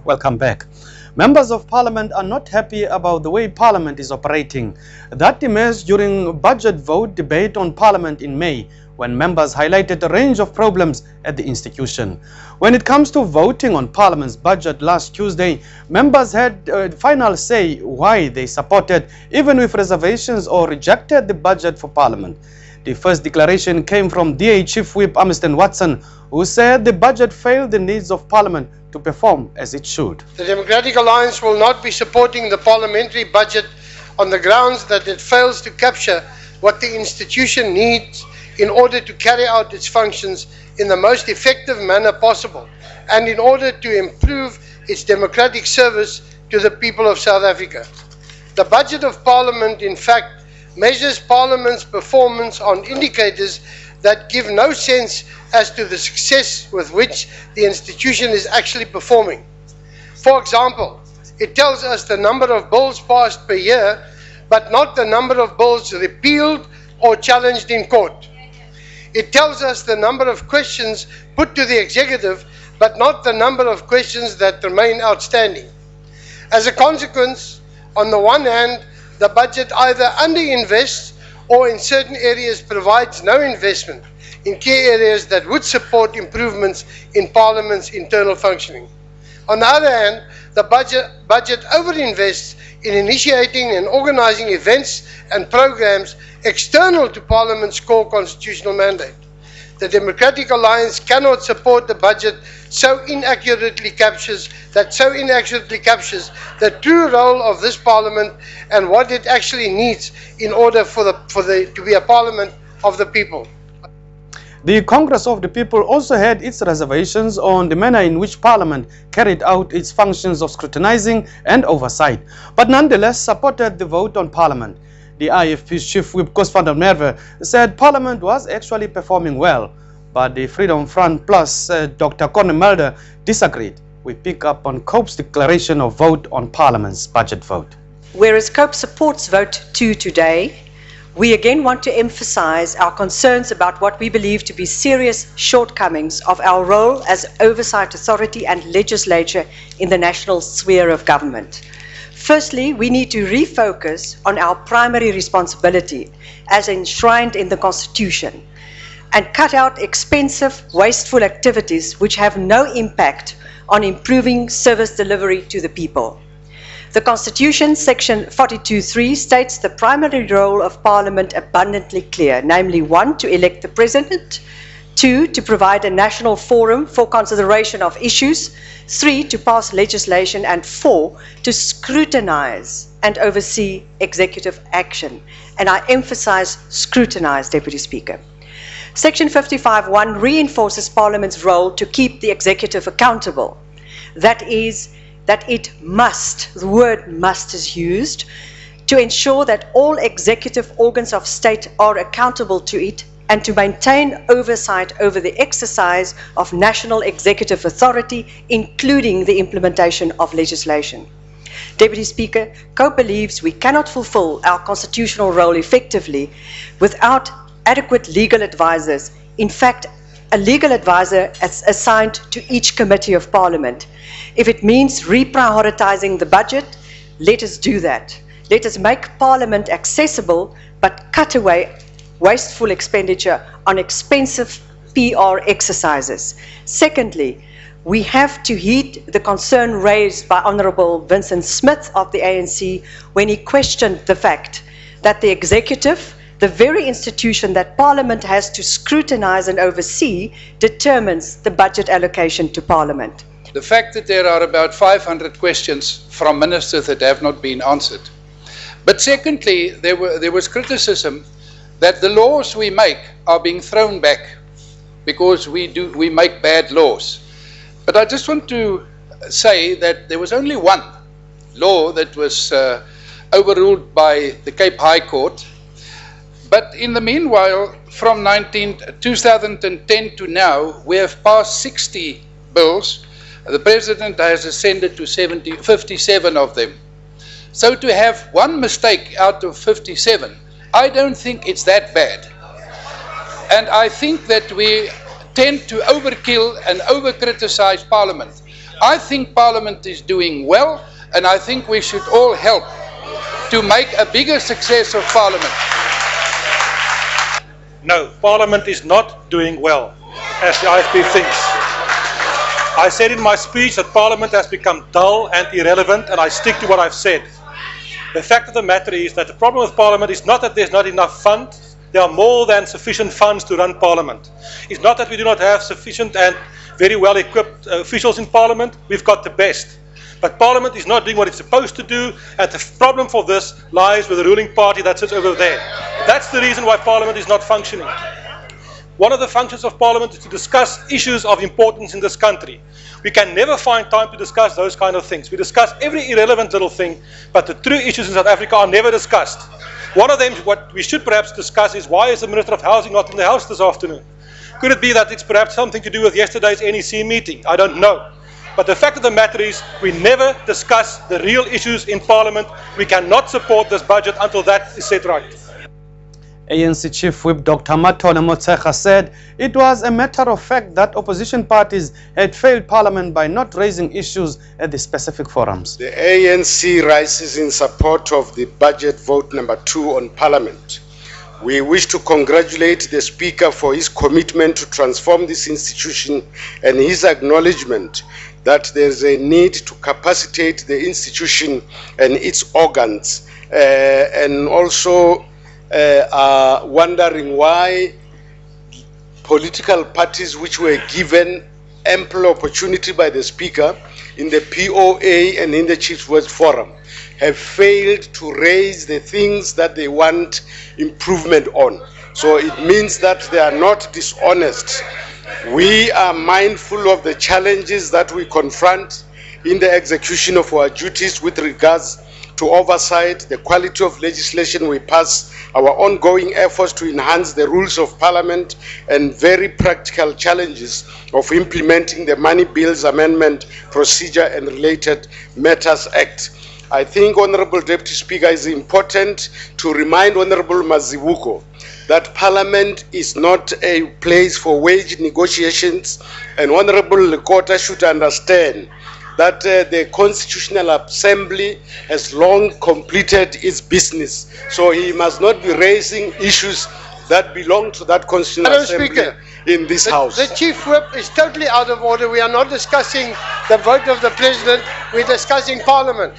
Welcome back. Members of Parliament are not happy about the way Parliament is operating. That emerged during budget vote debate on Parliament in May, when members highlighted a range of problems at the institution. When it comes to voting on Parliament's budget last Tuesday, members had a final say why they supported, even with reservations, or rejected the budget for Parliament. The first declaration came from DA Chief Whip Amiston Watson, who said the budget failed the needs of Parliament to perform as it should. The Democratic Alliance will not be supporting the parliamentary budget on the grounds that it fails to capture what the institution needs in order to carry out its functions in the most effective manner possible and in order to improve its democratic service to the people of South Africa. The budget of Parliament, in fact, measures Parliament's performance on indicators that give no sense as to the success with which the institution is actually performing. For example, it tells us the number of bills passed per year, but not the number of bills repealed or challenged in court. It tells us the number of questions put to the executive, but not the number of questions that remain outstanding. As a consequence, on the one hand, the budget either underinvests or in certain areas provides no investment in key areas that would support improvements in Parliament's internal functioning. On the other hand, the budget overinvests in initiating and organizing events and programs external to Parliament's core constitutional mandate. The Democratic Alliance cannot support the budget so inaccurately captures the true role of this Parliament and what it actually needs in order to be a Parliament of the people. The Congress of the People also had its reservations on the manner in which Parliament carried out its functions of scrutinizing and oversight, but nonetheless supported the vote on Parliament. The IFP's Chief Whip, Koos van der Merwe, said Parliament was actually performing well, but the Freedom Front Plus, Dr. Corne Mulder, disagreed. We pick up on COPE's declaration of vote on Parliament's budget vote. Whereas COPE supports vote 2 today, we again want to emphasize our concerns about what we believe to be serious shortcomings of our role as oversight authority and legislature in the national sphere of government. Firstly, we need to refocus on our primary responsibility as enshrined in the Constitution and cut out expensive, wasteful activities which have no impact on improving service delivery to the people. The Constitution, section 42(3), states the primary role of Parliament abundantly clear, namely 1, to elect the President, 2, to provide a national forum for consideration of issues, 3, to pass legislation, and 4, to scrutinize and oversee executive action. And I emphasize scrutinize, Deputy Speaker. Section 55(1) reinforces Parliament's role to keep the executive accountable. That is, that it must, the word must is used, to ensure that all executive organs of state are accountable to it and to maintain oversight over the exercise of national executive authority, including the implementation of legislation. Deputy Speaker, COPE believes we cannot fulfill our constitutional role effectively without adequate legal advisors. In fact, a legal advisor is assigned to each committee of Parliament. If it means reprioritizing the budget, let us do that. Let us make Parliament accessible, but cut away wasteful expenditure on expensive PR exercises. Secondly, we have to heed the concern raised by Honourable Vincent Smith of the ANC when he questioned the fact that the executive, the very institution that Parliament has to scrutinize and oversee, determines the budget allocation to Parliament. The fact that there are about 500 questions from ministers that have not been answered. But secondly, there was criticism that the laws we make are being thrown back because we make bad laws. But I just want to say that there was only one law that was overruled by the Cape High Court. But in the meanwhile, from 2010 to now, we have passed 60 bills. The President has ascended to 57 of them. So to have one mistake out of 57, I don't think it's that bad. And I think that we tend to overkill and over-criticize Parliament I think Parliament is doing well, and I think we should all help to make a bigger success of Parliament. No, Parliament is not doing well, as the IFP thinks. I said in my speech that Parliament has become dull and irrelevant, and I stick to what I've said. The fact of the matter is that the problem with Parliament is not that there's not enough funds. There are more than sufficient funds to run Parliament. It's not that we do not have sufficient and very well equipped officials in Parliament. We've got the best. But Parliament is not doing what it's supposed to do, and the problem for this lies with the ruling party that sits over there. That's the reason why Parliament is not functioning. One of the functions of Parliament is to discuss issues of importance in this country. We can never find time to discuss those kind of things. We discuss every irrelevant little thing, but the true issues in South Africa are never discussed. One of them, what we should perhaps discuss, is why is the Minister of Housing not in the House this afternoon? Could it be that it's perhaps something to do with yesterday's NEC meeting? I don't know. But the fact of the matter is, we never discuss the real issues in Parliament. We cannot support this budget until that is set right. ANC Chief Whip Dr. Matole Motshekga said it was a matter of fact that opposition parties had failed Parliament by not raising issues at the specific forums. The ANC rises in support of the budget vote number 2 on Parliament. We wish to congratulate the Speaker for his commitment to transform this institution and his acknowledgement that there is a need to capacitate the institution and its organs, and also are wondering why political parties which were given ample opportunity by the Speaker in the POA and in the Chiefs Word Forum have failed to raise the things that they want improvement on. So it means that they are not dishonest. We are mindful of the challenges that we confront in the execution of our duties with regards to oversight, the quality of legislation we pass, our ongoing efforts to enhance the rules of Parliament, and very practical challenges of implementing the Money Bills Amendment Procedure and Related Matters Act. I think, Honourable Deputy Speaker, it is important to remind Honourable Mazibuko that Parliament is not a place for wage negotiations, and Honourable Lekota should understand that the Constitutional Assembly has long completed its business. So he must not be raising issues that belong to that Constitutional Assembly Speaker, in this House. The Chief Whip is totally out of order. We are not discussing the vote of the President. We're discussing Parliament.